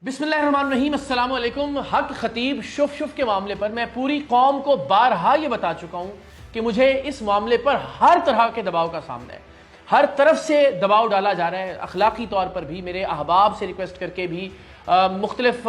बिस्मिल्लाहिर्रहमानिर्रहीम, अस्सलाम वालेकुम। हक खतीब शुफ के मामले पर मैं पूरी कौम को बारहा ये बता चुका हूँ कि मुझे इस मामले पर हर तरह के दबाव का सामना है। हर तरफ से दबाव डाला जा रहा है, अखलाकी तौर पर भी, मेरे अहबाब से रिक्वेस्ट करके भी, मुख्तलिफ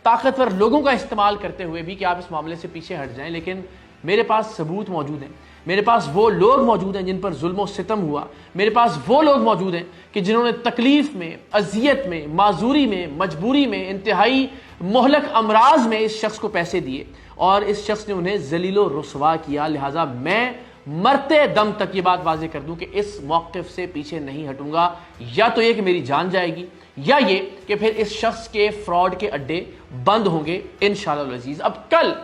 ताकतवर लोगों का इस्तेमाल करते हुए भी कि आप इस मामले से पीछे हट जाएं। लेकिन मेरे पास सबूत मौजूद हैं, मेरे पास वो लोग मौजूद हैं जिन पर जुल्म सितम हुआ, मेरे पास वो लोग मौजूद हैं कि जिन्होंने तकलीफ में, अजियत में, माजूरी में, मजबूरी में, इंतहाई मोहलक अमराज में इस शख्स को पैसे दिए और इस शख्स ने उन्हें जलीलो रुसवा किया। लिहाजा मैं मरते दम तक ये बात वाज़ेह कर दूं कि इस मौक़िफ़ से पीछे नहीं हटूंगा। या तो ये कि मेरी जान जाएगी, या ये कि फिर इस शख्स के फ्रॉड के अड्डे बंद होंगे इंशाअल्लाह अज़ीज़। अब कल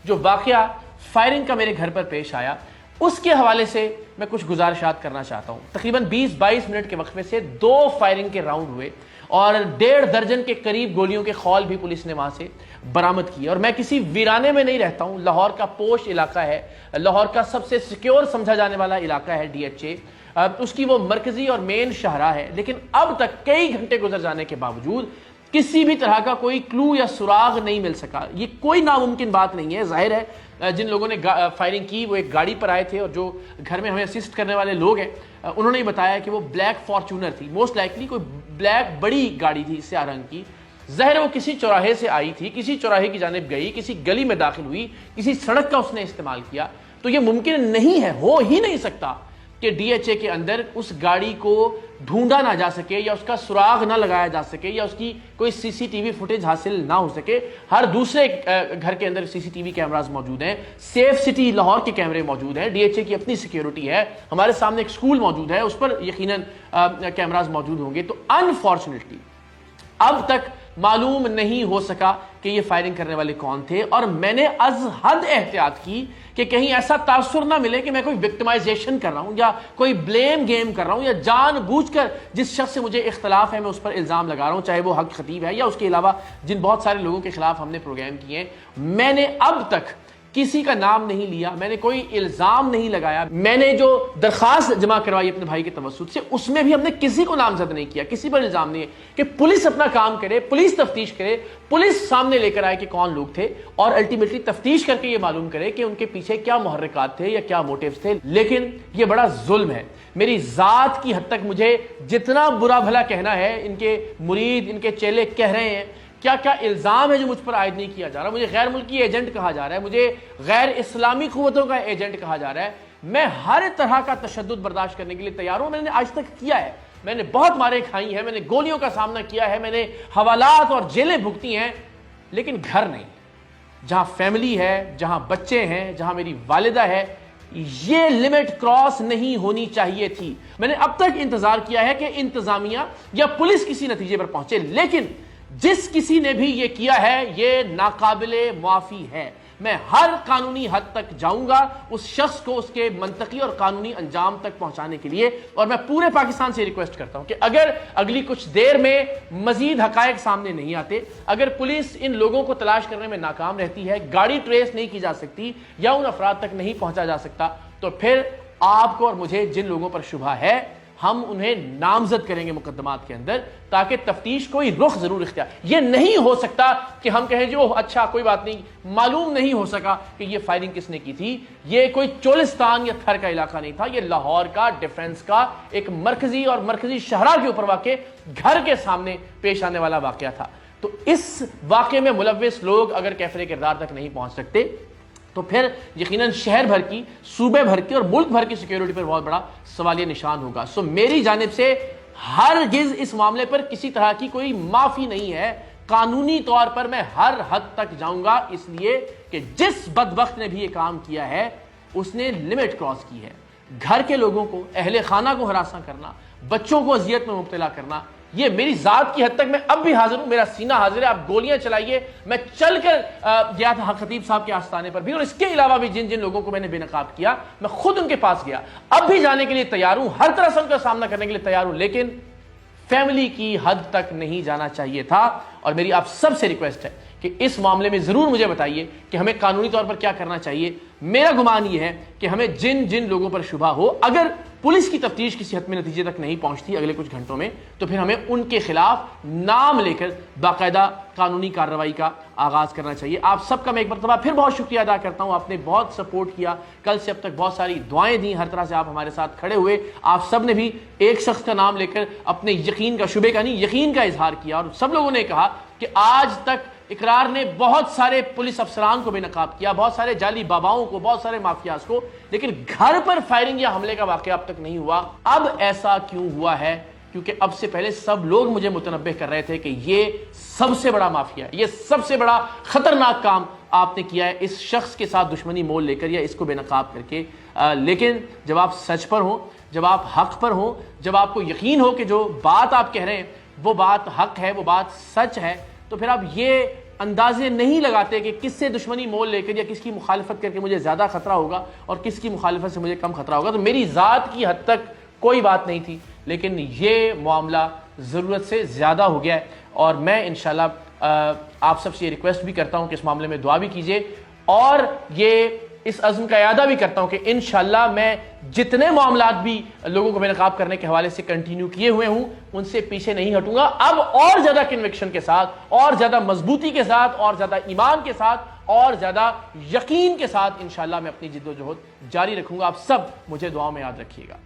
जो वाक़या फायरिंग का मेरे घर पर पेश आया, उसके हवाले से मैं कुछ गुजारिशात करना चाहता हूं। तकरीबन 20-22 मिनट के वक्फे से 2 फायरिंग के राउंड हुए और 1.5 दर्जन के करीब गोलियों के खौल भी पुलिस ने वहां से बरामद किए। और मैं किसी वीराने में नहीं रहता हूं, लाहौर का पोश इलाका है, लाहौर का सबसे सिक्योर समझा जाने वाला इलाका है DHA, उसकी वो मरकजी और मेन शाहराह है। लेकिन अब तक कई घंटे गुजर जाने के बावजूद किसी भी तरह का कोई क्लू या सुराग नहीं मिल सका। ये कोई नामुमकिन बात नहीं है। जाहिर है जिन लोगों ने फायरिंग की वो एक गाड़ी पर आए थे और जो घर में हमें असिस्ट करने वाले लोग हैं उन्होंने ही बताया कि वो ब्लैक फॉर्च्यूनर थी, मोस्ट लाइकली कोई ब्लैक बड़ी गाड़ी थी स्याह रंग की। जाहिर है वो किसी चौराहे से आई थी, किसी चौराहे की जानिब गई, किसी गली में दाखिल हुई, किसी सड़क का उसने इस्तेमाल किया। तो ये मुमकिन नहीं है, हो ही नहीं सकता कि DHA के अंदर उस गाड़ी को ढूंढा ना जा सके या उसका सुराग ना लगाया जा सके या उसकी कोई CCTV फुटेज हासिल ना हो सके। हर दूसरे घर के अंदर CCTV कैमराज मौजूद हैं, सेफ सिटी लाहौर के कैमरे मौजूद हैं, DHA की अपनी सिक्योरिटी है, हमारे सामने एक स्कूल मौजूद है, उस पर यकीनन कैमराज मौजूद होंगे। तो अनफॉर्चुनेटली अब तक मालूम नहीं हो सका कि ये फायरिंग करने वाले कौन थे। और मैंने अज हद एहतियात की कि कहीं ऐसा तासुर ना मिले कि मैं कोई विक्टिमाइजेशन कर रहा हूं या कोई ब्लेम गेम कर रहा हूं या जानबूझकर जिस शख्स से मुझे इख्तलाफ है मैं उस पर इल्जाम लगा रहा हूं, चाहे वो हक खतीब है या उसके अलावा जिन बहुत सारे लोगों के खिलाफ हमने प्रोग्राम किए हैं। मैंने अब तक किसी का नाम नहीं लिया, मैंने कोई इल्जाम नहीं लगाया। मैंने जो दरखास्त जमा करवाई अपने भाई के तवस्सुत से, उसमें भी हमने किसी को नामजद नहीं किया, किसी पर इल्जाम नहीं है। कि पुलिस अपना काम करे, पुलिस तफ्तीश करे, पुलिस सामने लेकर आए कि कौन लोग थे और अल्टीमेटली तफ्तीश करके ये मालूम करे कि उनके पीछे क्या मुहर्रिकात थे या क्या मोटिव्स थे। लेकिन ये बड़ा जुल्म है। मेरी जात की हद तक मुझे जितना बुरा भला कहना है, इनके मुरीद, इनके चेले कह रहे हैं, क्या क्या इल्ज़ाम है जो मुझ पर आयद नहीं किया जा रहा। मुझे गैर मुल्की एजेंट कहा जा रहा है, मुझे गैर इस्लामी क़ुव्वतों का एजेंट कहा जा रहा है। मैं हर तरह का तशद्दुद बर्दाश्त करने के लिए तैयार हूं। मैंने आज तक किया है, मैंने बहुत मारे खाई हैं, मैंने गोलियों का सामना किया है, मैंने हवालात और जेलें भुगती हैं, लेकिन घर नहीं, जहां फैमिली है, जहां बच्चे हैं, जहां मेरी वालिदा है। ये लिमिट क्रॉस नहीं होनी चाहिए थी। मैंने अब तक इंतजार किया है कि इंतजामिया या पुलिस किसी नतीजे पर पहुंचे, लेकिन जिस किसी ने भी ये किया है ये नाकाबिले मुआफी है। मैं हर कानूनी हद तक जाऊंगा उस शख्स को उसके मंतकी और कानूनी अंजाम तक पहुंचाने के लिए। और मैं पूरे पाकिस्तान से रिक्वेस्ट करता हूं कि अगर अगली कुछ देर में मजीद हकायक सामने नहीं आते, अगर पुलिस इन लोगों को तलाश करने में नाकाम रहती है, गाड़ी ट्रेस नहीं की जा सकती या उन अफराद तक नहीं पहुंचा जा सकता, तो फिर आपको और मुझे जिन लोगों पर शुबा है हम उन्हें नामजद करेंगे मुकदमात के अंदर, ताकि तफ्तीश कोई रुख जरूर इख्तियार। ये नहीं हो सकता कि हम कहें जो अच्छा कोई बात नहीं, मालूम नहीं हो सका कि ये फायरिंग किसने की थी। ये कोई चोलिस्तान या थर का इलाका नहीं था, ये लाहौर का डिफेंस का एक मरकजी और मरकजी शहरा के ऊपर वाक़े घर के सामने पेश आने वाला वाक़या था। तो इस वाक़े में मुलव्विस लोग अगर कैफरे किरदार तक नहीं पहुंच सकते तो फिर यकीनन शहर भर की, सूबे भर की और मुल्क भर की सिक्योरिटी पर बहुत बड़ा सवालिया निशान होगा। सो मेरी जानिब से हरगिज़ इस मामले पर किसी तरह की कोई माफी नहीं है। कानूनी तौर पर मैं हर हद तक जाऊंगा, इसलिए कि जिस बदबख्त ने भी ये काम किया है उसने लिमिट क्रॉस की है। घर के लोगों को, अहले खाना को हरासा करना, बच्चों को अजियत में मुब्तला करना, ये मेरी जात की हद तक मैं अब भी हाजिर हूं, मेरा सीना हाजिर है। आप गोलियां चलाइए, मैं चलकर गया था खतीब साहब के आस्थाने पर भी, और इसके अलावा भी जिन जिन लोगों को मैंने बेनकाब किया मैं खुद उनके पास गया, अब भी जाने के लिए तैयार हूं, हर तरह से उनका सामना करने के लिए तैयार हूं। लेकिन फैमिली की हद तक नहीं जाना चाहिए था। और मेरी आप सबसे रिक्वेस्ट है कि इस मामले में जरूर मुझे बताइए कि हमें कानूनी तौर पर क्या करना चाहिए। मेरा गुमान यह है कि हमें जिन जिन लोगों पर शुबा हो, अगर पुलिस की तफ्तीश किसी हतमी नतीजे तक नहीं पहुंचती अगले कुछ घंटों में, तो फिर हमें उनके खिलाफ नाम लेकर बाकायदा कानूनी कार्रवाई का आगाज करना चाहिए। आप सबका मैं एक मरतबा फिर बहुत शुक्रिया अदा करता हूं, आपने बहुत सपोर्ट किया, कल से अब तक बहुत सारी दुआएं दी, हर तरह से आप हमारे साथ खड़े हुए। आप सब ने भी एक शख्स का नाम लेकर अपने यकीन का, शुबे का नहीं, यकीन का इजहार किया, और सब लोगों ने कहा कि आज तक इकरार ने बहुत सारे पुलिस अफसरान को बेनकाब किया, बहुत सारे जाली बाबाओं को, बहुत सारे माफियाज को, लेकिन घर पर फायरिंग या हमले का वाकया अब तक नहीं हुआ। अब ऐसा क्यों हुआ है? क्योंकि अब से पहले सब लोग मुझे मुतनब्बे कर रहे थे कि ये सबसे बड़ा माफिया है, ये सबसे बड़ा खतरनाक काम आपने किया है इस शख्स के साथ दुश्मनी मोल लेकर या इसको बेनकाब करके। लेकिन जब आप सच पर हो, जब आप हक पर हो, जब आपको यकीन हो कि जो बात आप कह रहे हैं वो बात हक है, वो बात सच है, तो फिर आप ये अंदाजे नहीं लगाते कि किससे दुश्मनी मोल लेकर या किसकी मुखालिफत करके मुझे ज़्यादा खतरा होगा और किसकी मुखालिफत से मुझे कम खतरा होगा। तो मेरी ज़ात की हद तक कोई बात नहीं थी, लेकिन ये मामला ज़रूरत से ज़्यादा हो गया है, और मैं इंशाल्लाह आप सबसे ये रिक्वेस्ट भी करता हूँ कि इस मामले में दुआ भी कीजिए, और ये इस अज़्म का यादा भी करता हूँ कि इंशाल्लाह मैं जितने मामलात भी लोगों को बेनकाब करने के हवाले से कंटिन्यू किए हुए हूँ उनसे पीछे नहीं हटूंगा। अब और ज्यादा कन्विक्शन के साथ, और ज्यादा मजबूती के साथ, और ज्यादा ईमान के साथ, और ज्यादा यकीन के साथ इंशाल्लाह मैं अपनी जिद्दोजहद जारी रखूंगा। आप सब मुझे दुआओं में याद रखिएगा।